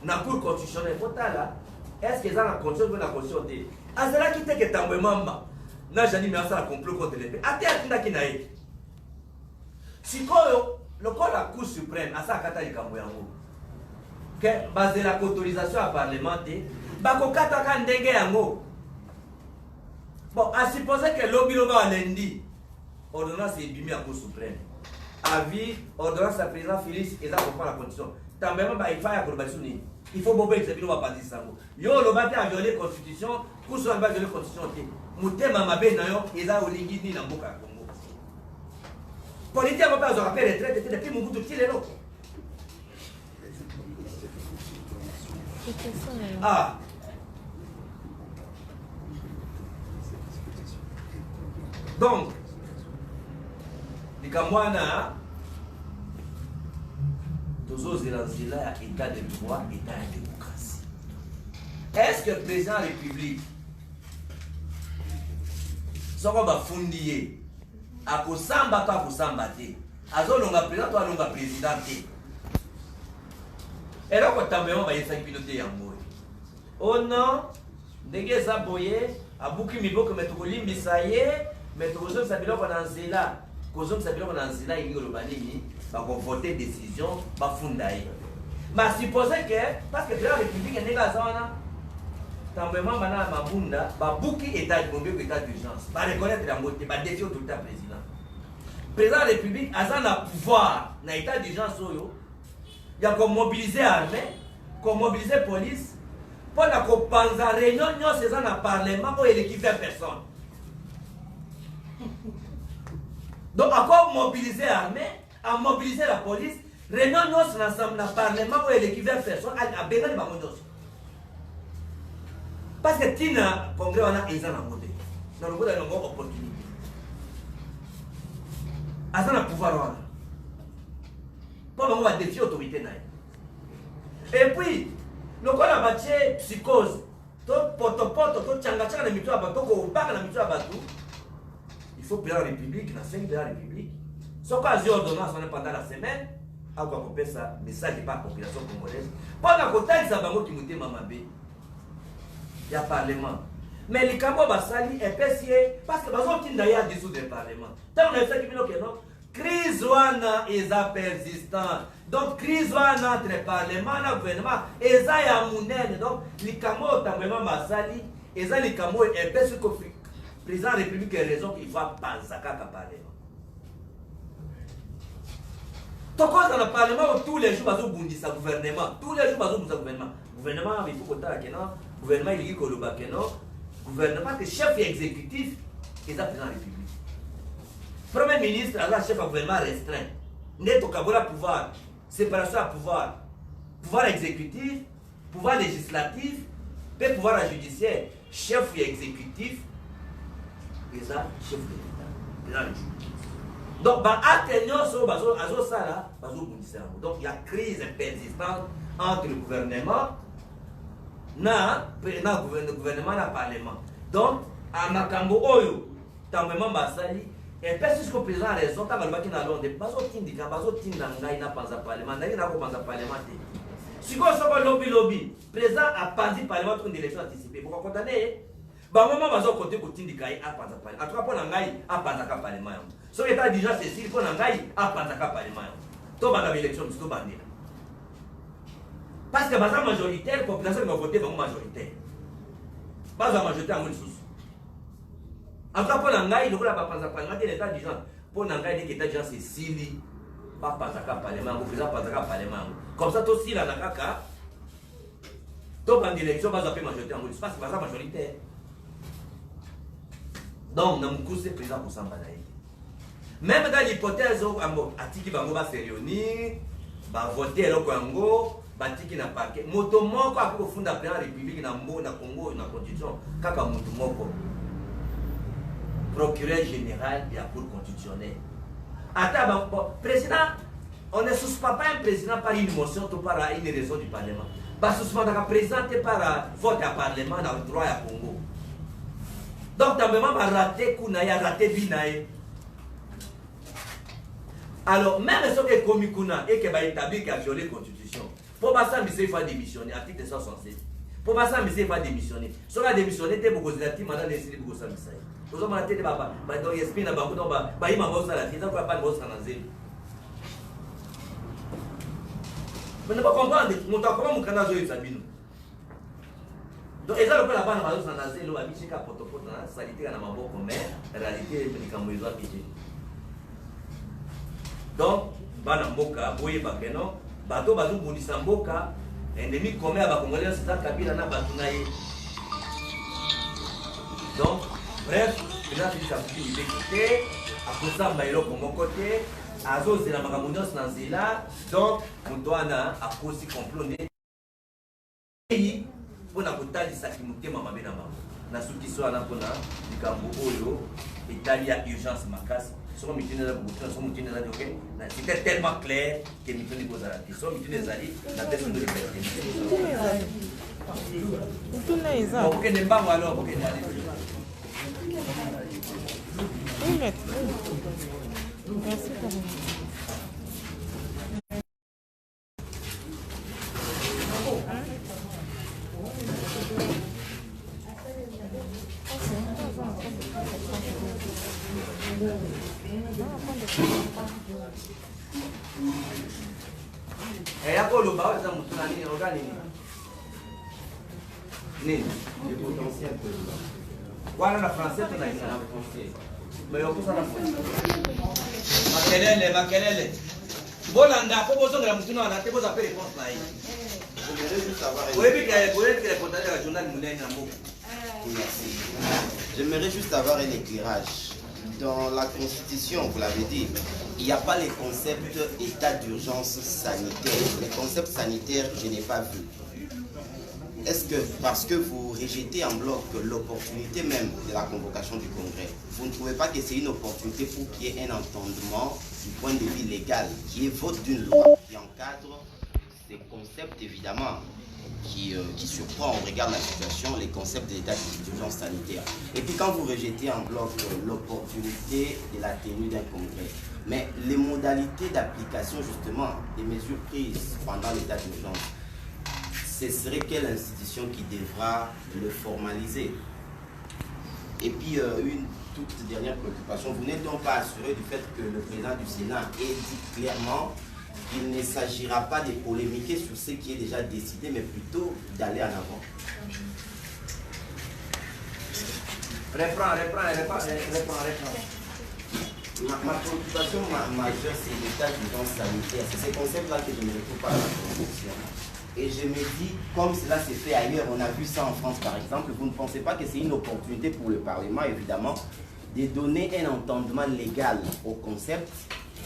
na cour constitutionnelle. Pota là, est-ce que ça la constitution la constitution de? A cela qui te que tamwe mamba, n'a jamais mis ça la complot contre les pays. Ate atteint qui naé. Sikoyo. Le corps de la Cour suprême, à sa kata likamboyango, que basé la autorisation à parlementer, bako kata kan ndenge yango. Bon, à supposer que l'obiloba lundi, ordonnance est bimi à Cour suprême. Avis, ordonnance à président Félix, et ça comprend la condition. Tambément, il faut y avoir il faut bober que va pas dire ça. Yo, le bâti a violé la constitution, Cour suprême a violé la constitution. Moutema mabe na yo, et ça, au lingi ni na mboka. Politique n'a pas rappelé les traites depuis mon bout de petit Ah. Donc, les Kamwana, tous les Zélanzila, état de droit, état de démocratie. Est-ce que le président de la République, ça va fonder akosamba to akosamba te azolonga président to alonga président te eloko tambemo bayesaki bino te yango oh non ndenge eza boye abuki miboko me tokolimbisa ye me tokozongisa biloko na nzela kozongisa biloko na nzela elingi oloba nini bakovote décision bafunda ye ma suppose que parce que président république ndenge aza wana tambemo bana mabunda babuki état bombeko état d'urgence bareconnaître yango te badéfie autorité président. Président de la République a un pouvoir dans l'état d'urgence, il y a comme mobiliser l'armée, comme mobiliser la police, pour que la réunion dans le Parlement où il y a 20 personnes. Donc, à quoi mobiliser l'armée, à mobiliser la police, réunion dans le Parlement où il y a 20 personnes, à Bénin de Bamondos. Parce que Tina, le Congrès, on a des gens à voter. Dans le monde, il y a une opportunité. Azan a pouvoir wana. Pour on va défier l'autorité. Et puis, le corps a battu psychose. To poto to tchanga na mitu abato ko baka na mitu abatu. Il faut payer la République, la 5 de la République. Sauf qu'à ordonnance pendant la semaine, à quoi couper ça, message pas population congolaise. Pendant que ça bango qui mouté mamabe. Il y a parlement. Mais les Cambos Bassali est pessier parce que bazo tinda ya dissoudre le parlement. Tant on a fait que non, crise wana est persistant. Donc crise wana entre parlement et gouvernement et ça ya munene. Donc les Cambos vraiment Bassali et ça les Cambos est pessier que président de la République a raison qu'il faut pas ça qu'à parlement. Donc dans le parlement tous les jours bazo bundisa gouvernement, tous les jours bazo bundisa gouvernement. Gouvernement il faut que ta kenan, gouvernement il dit que le bakeno gouvernement que chef exécutif et président de la République. Premier ministre, alors chef de gouvernement restreint. N'est au pouvoir. Séparation à pouvoir. Pouvoir exécutif, pouvoir législatif, et pouvoir judiciaire. Chef exécutif, et ça, chef de l'État. Donc, donc, il y a crise persistante entre le gouvernement et le Parlement. Donc, à Makambo Oyo, Tamemo Basali, et puis si le président a raison, quand il va à Londres, Bazo Tindika, Bazo Tindanga, il n'a pas un parlement, il n'a pas un parlement. Si vous avez un lobby, le président a pas dit parlement pour une élection anticipée. Vous comprenez? Bah, moment, Bazo côté pour Tindika, il n'a pas un parlement. En tout cas, pour Nangaï, il n'a pas un parlement. Si l'état déjà Cécile, pour Nangaï, il n'a pas un parlement. Tout va dans l'élection, tout va venir. Parce que la majorité, la population va voter pour la majorité. Pas la majorité en sous. En tout cas, pour Nangaï, il n'y a pas de parlement. L'état déjà, pour Nangaï, l'état déjà Cécile, pas de parlement, vous faisiez pas de parlement. Comme ça, aussi, la Nakaka, tout va en élection, va appeler majorité en sous. Parce que la majorité. Donc, dans mon coup, c'est président pour s'emballer. Même dans l'hypothèse où Atiki Bango va se réunir, va voter au Congo, Batiki na paquet. Motomoko a pu fonder la République na Congo, na Constitution, Kaka Motomoko. Procureur général de la Cour constitutionnelle. Attends, président, on ne suspend pas un président par une motion ou par une raison du Parlement. On suspend un président par vote à Parlement dans le droit à Congo. Donc, tu as raté Kounaï, raté Binaï. Alors, même si on est commis Kouna et qu'il va établir qu'il a violé la Constitution, pour passer à il faut démissionner, article 267. Pour passer à il faut démissionner. Si on a démissionné, tu es beaucoup de la team, on a décidé de beaucoup de ça. Vous avez dit que donc il y a beaucoup de gens qui ont la tête, donc pas de boss dans zéro. Vous ne pouvez pas comprendre, comment mon canal est Sabino. Donc, ils ont la banque dans la zéro, à Michika, Potopoto, salité à Namabo, mais la réalité est que les gens ont donc, bana mboka boye bakeno bato bazo bundisa mboka ennemi commun ba congolais c'est ça kabila na bato na ye. Donc bref, il a fait ça pour qu'il côté à cause ba ilo comme côté azo zela makambo nyonso na nzela donc moto wana akosi complot ne mpona kotalisaki motema mabe na bango na soki so wana mpona likambo oyo etali ya urgence makasi. C'était tellement clair que nous avons posé la question. Nous avons et après le bas, ça m'a dit, regardez. Le potentiel président. Voilà la française, on a dit la française. Mais on peut ça la française. Makelele. Bolanda, pour vous, on a dit, on a été posé réponse là. J'aimerais juste avoir un éclairage. Dans la Constitution, vous l'avez dit, il n'y a pas les concepts état d'urgence sanitaire. Les concepts sanitaires, je n'ai pas vu. Est-ce que, parce que vous rejetez en bloc l'opportunité même de la convocation du Congrès, vous ne trouvez pas que c'est une opportunité pour qu'il y ait un entendement du point de vue légal, qui est vote d'une loi qui encadre ces concepts, évidemment, qui surprend, on regarde la situation, les concepts de l'état d'urgence sanitaire. Et puis quand vous rejetez en bloc l'opportunité de la tenue d'un congrès, mais les modalités d'application justement des mesures prises pendant l'état d'urgence, ce serait quelle institution qui devra le formaliser? Et puis une toute dernière préoccupation, vous n'êtes donc pas assuré du fait que le président du Sénat ait dit clairement qu'il ne s'agira pas de polémiquer sur ce qui est déjà décidé, mais plutôt d'aller en avant. Reprends. Ma préoccupation majeure, c'est l'état d'urgence sanitaire. C'est ces concepts-là que je ne retrouve pas dans la Constitution. Et je me dis, comme cela s'est fait ailleurs, on a vu ça en France par exemple, vous ne pensez pas que c'est une opportunité pour le Parlement, évidemment, de donner un entendement légal au concept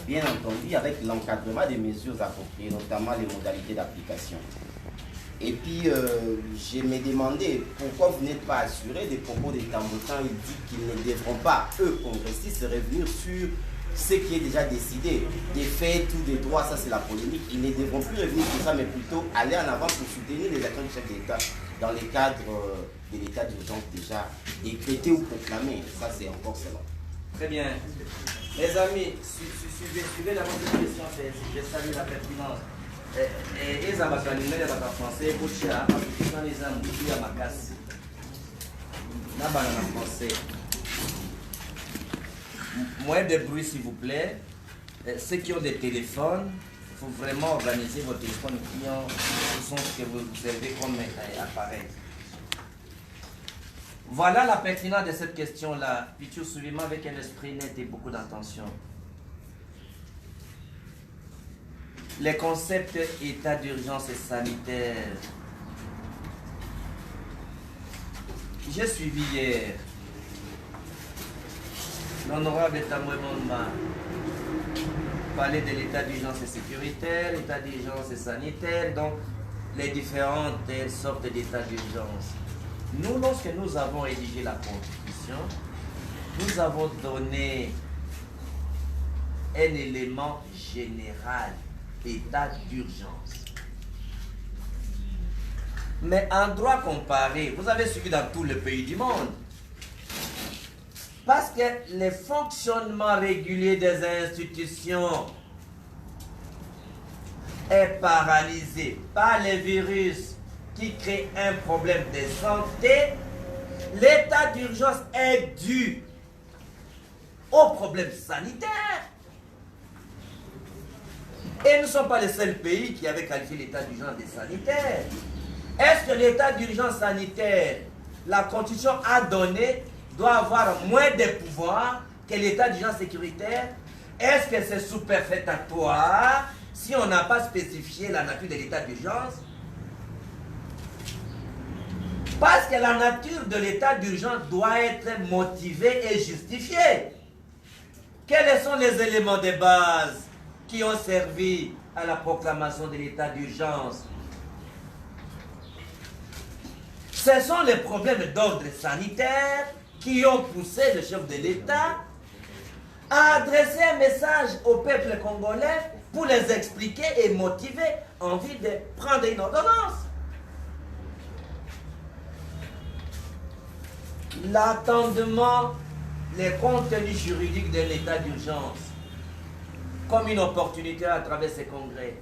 bien entendu avec l'encadrement des mesures appropriées, notamment les modalités d'application. Et puis, je me demandais pourquoi vous n'êtes pas assuré des propos des Tambotans. Ils disent qu'ils ne devront pas, eux, congressistes, revenir sur ce qui est déjà décidé. Des faits, tout des droits, ça c'est la polémique. Ils ne devront plus revenir sur ça, mais plutôt aller en avant pour soutenir les actions du chef d'État dans le cadre de l'état d'urgence déjà décrété ou proclamé. Ça c'est encore cela. Très bien. Les amis, suivez la bonne question, je salue la pertinence. Et ils ont en français, pour Chia, parce que dans les amis, il y a ma casse. Là-bas, en français. Moins de bruit, s'il vous plaît. Ceux qui ont des téléphones, il faut vraiment organiser vos téléphones qui sont ce que vous avez comme appareil. Voilà la pertinence de cette question-là. Pichou, suivez-moi avec un esprit net et beaucoup d'intention. Les concepts état d'urgence et sanitaire. J'ai suivi hier l'honorable Tambwe Mamba parler de l'état d'urgence et sécuritaire, l'état d'urgence et sanitaire, donc les différentes sortes d'états d'urgence. Nous, lorsque nous avons rédigé la Constitution, nous avons donné un élément général, état d'urgence. Mais en droit comparé, vous avez suivi dans tous les pays du monde. Parce que le fonctionnement régulier des institutions est paralysé par les virus qui créent un problème de santé, l'état d'urgence est dû au problème sanitaire. Et nous ne sommes pas les seuls pays qui avaient qualifié l'état d'urgence de sanitaire. Est-ce que l'état d'urgence sanitaire, la Constitution a donné, doit avoir moins de pouvoir que l'état d'urgence sécuritaire? Est-ce que c'est superfétatoire si on n'a pas spécifié la nature de l'état d'urgence? Parce que la nature de l'état d'urgence doit être motivée et justifiée. Quels sont les éléments de base qui ont servi à la proclamation de l'état d'urgence? Ce sont les problèmes d'ordre sanitaire qui ont poussé le chef de l'État à adresser un message au peuple congolais pour les expliquer et motiver envie de prendre une ordonnance. L'attendement, les contenus juridiques de l'état d'urgence comme une opportunité à travers ces congrès.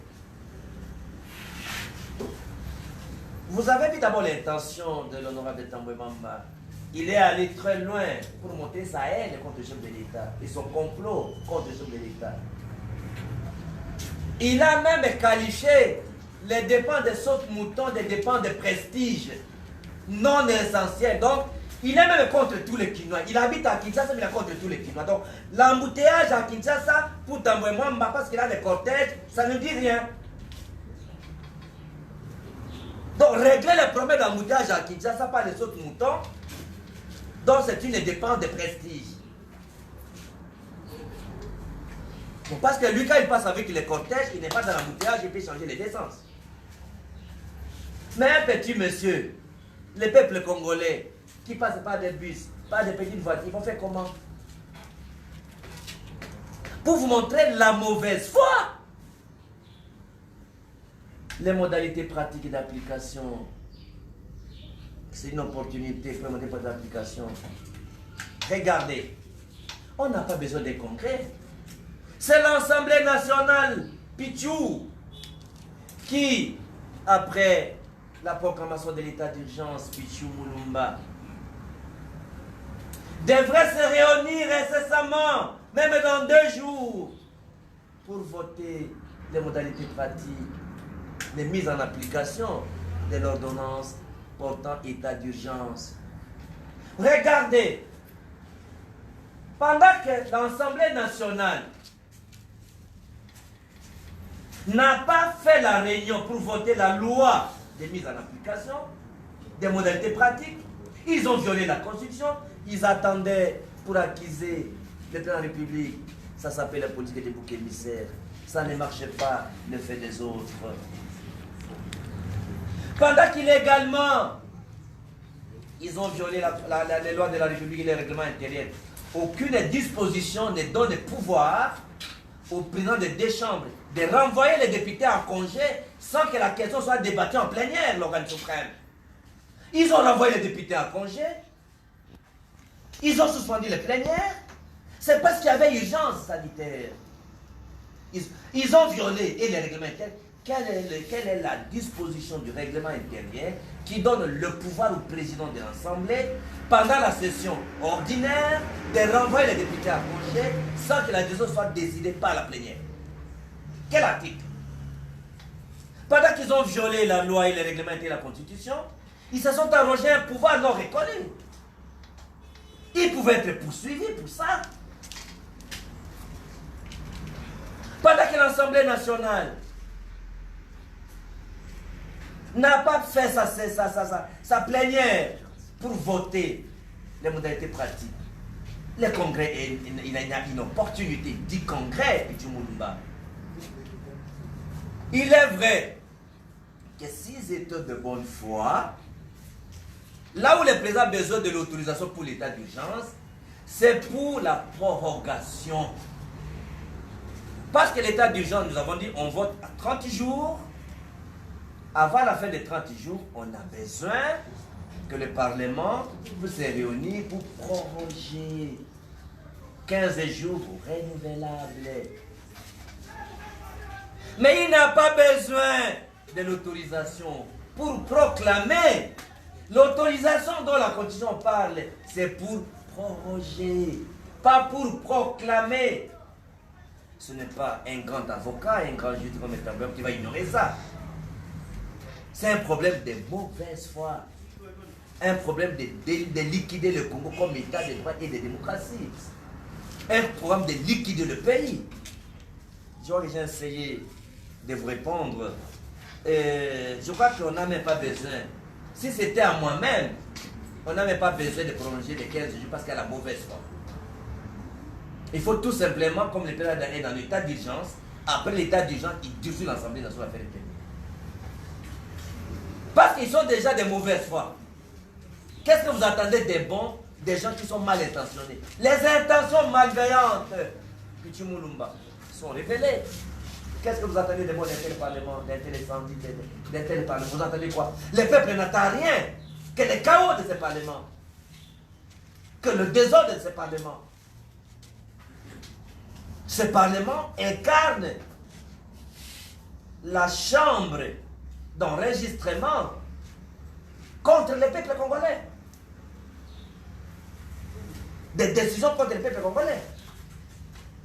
Vous avez vu d'abord l'intention de l'honorable Tambwe Mamba. Il est allé très loin pour monter sa haine contre le chef de l'État et son complot contre le chef de l'État. Il a même qualifié les dépenses de saute-mouton des dépenses de prestige non essentielles. Donc, il est même contre tous les Kinois. Il habite à Kinshasa, mais il est contre tous les Kinois. Donc, l'embouteillage à Kinshasa pour Tambwe Mamba, parce qu'il a des cortèges, ça ne dit rien. Donc, régler le problème d'embouteillage à Kinshasa par les autres moutons, donc c'est une dépense de prestige. Bon, parce que lui, quand il passe avec les cortèges, il n'est pas dans l'embouteillage, il peut changer les essences. Mais un petit monsieur, le peuple congolais, qui passe par des bus, par des petites voitures, ils vont faire comment? Pour vous montrer la mauvaise foi. Les modalités pratiques d'application, c'est une opportunité pour les modalités d'application. Regardez, on n'a pas besoin de congrès. C'est l'Assemblée nationale, Pichou, qui, après la proclamation de l'état d'urgence, Pichou Mulumba, devrait se réunir incessamment, même dans 2 jours, pour voter les modalités pratiques, les mises en application de l'ordonnance portant état d'urgence. Regardez, pendant que l'Assemblée nationale n'a pas fait la réunion pour voter la loi de mise en application des modalités pratiques, ils ont violé la Constitution, ils attendaient pour acquiser le président de la République Ça s'appelle la politique des boucs émissaires. Ça ne marche pas, le fait des autres. Pendant qu'illégalement, ils ont violé les lois de la République et les règlements intérieurs, aucune disposition ne donne le pouvoir au président des deux chambres de renvoyer les députés en congé sans que la question soit débattue en plénière, l'organe suprême. Ils ont renvoyé les députés en congé, ils ont suspendu les plénières, c'est parce qu'il y avait urgence sanitaire. Ils ont violé et les règlements intérieurs. Quelle est la disposition du règlement intérieur qui donne le pouvoir au président de l'Assemblée pendant la session ordinaire de renvoyer les députés à congé sans que la décision soit décidée par la plénière? Quel article? Pendant qu'ils ont violé la loi et les règlements intérieurs et la Constitution, ils se sont arrogés un pouvoir non reconnu. Ils pouvaient être poursuivis pour ça. Pendant que l'Assemblée nationale n'a pas fait sa plénière pour voter les modalités pratiques. Le congrès, il y a une opportunité du congrès du Moulumba. Il est vrai que s'ils étaient de bonne foi, là où le président a besoin de l'autorisation pour l'état d'urgence, c'est pour la prorogation. Parce que l'état d'urgence, nous avons dit, on vote à 30 jours. Avant la fin des 30 jours, on a besoin que le Parlement puisse se réunir pour proroger 15 jours renouvelables. Mais il n'a pas besoin de l'autorisation pour proclamer. L'autorisation dont la Constitution parle, c'est pour proroger, pas pour proclamer. Ce n'est pas un grand avocat, un grand juge comme Etambeur qui va ignorer ça. C'est un problème de mauvaise foi. Un problème de liquider le Congo comme état de droit et de démocratie. Un problème de liquider le pays. Je crois que j'ai essayé de vous répondre. Je crois qu'on n'a même pas besoin. Si c'était à moi-même, on n'a même pas besoin de prolonger les 15 jours parce qu'elle a la mauvaise foi. Il faut tout simplement, comme le président est dans l'état d'urgence, après l'état d'urgence, il dissout l'Assemblée nationale affaires intérieures. Parce qu'ils sont déjà de mauvaise foi. Qu'est-ce que vous attendez des bons, des gens qui sont mal intentionnés? Les intentions malveillantes du Tchimoulumba sont révélées. Qu'est-ce que vous attendez des bons d'un tel parlement, d'un tel incendie, d'un tel parlement? Vous attendez quoi? Le peuple n'attend rien que le chaos de ces parlements, que le désordre de ces parlements. Ce parlement incarne la chambre d'enregistrement contre le peuple congolais. Des décisions contre le peuple congolais.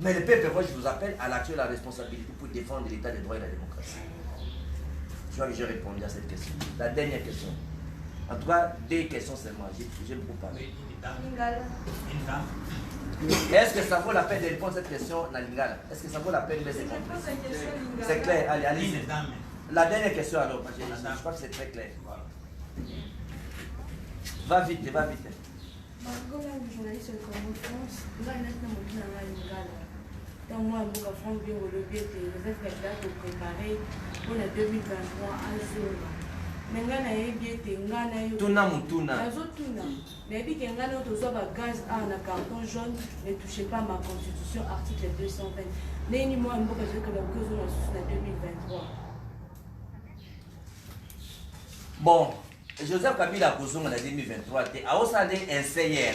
Mais le peuple, moi je vous appelle à l'actuelle la responsabilité pour défendre l'état de droit et la démocratie. Je crois que j'ai répondu à cette question. La dernière question. En tout cas, deux questions seulement. J'ai beaucoup parlé. Est-ce que ça vaut la peine de répondre à cette question, Nalingala? Est-ce que ça vaut la peine de répondre? C'est clair, allez, allez. La dernière question alors, parce que je crois que c'est très clair. Va vite, va vite. Journaliste comme France, là, il y a dans moi, je Franck bien le biais des réserves pour préparer pour le 2023 à Zoma. Mais il y a bien Tuna Mutuna. Mais il y a gaz à un carton jaune, ne touchez pas ma constitution, article 220. Mais il y a moi, je que la cause de 2023. Bon, Joseph Kabila a posé en 2023, a aussi un CIR.